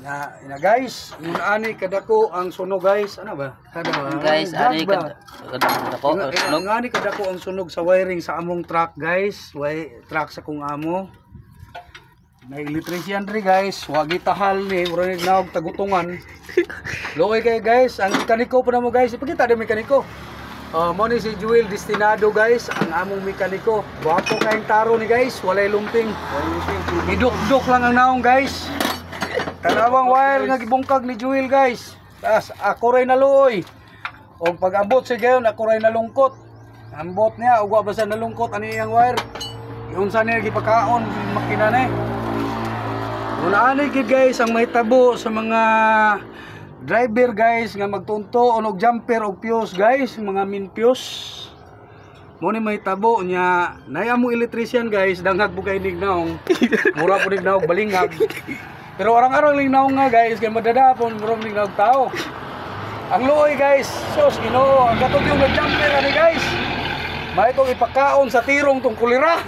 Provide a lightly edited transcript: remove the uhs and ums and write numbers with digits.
Na guys, yung ani kadako ang sunog guys. Ano ba? Guys, ani kadako sunog. Ang ani kadako ang sunog sa wiring sa among truck guys. Truck sa kung amo. May electrician ri guys. Wagi tahal ni murag naog tagutungan. Loy kay guys, ang mekaniko pa na mo guys. Ipakita di mekaniko. Mo ni si Jewel Destinado guys, ang among mekaniko. Guwapo kayong taro ni guys, walay lumping. Iduk-duk lang ang naong guys. Tanawang wire nga gibungkag ni Jewel guys. Tas ako ray naluoy. Og pag-abot sa gayon ako ray nalungkot. Ambot niya ug wa basta nalungkot ani iyang wire. Unsa niya gipakaon makina ni. Unaani gid guys ang mahitabo sa mga driver guys nga magtunto og jumper og fuse guys, mga min fuse. Mo ni mahitabo nya nay amo electrician guys danghag po kay nignaong. Mura po nignaong balingag. Pero arang-arang lingnaw nga guys, kaya madadapon, murong lingnaw tao. Ang luoy guys, sos, Ginoo, ang katog yung nag-jumper ani guys. May itong ipakaon sa tirong tong kulira.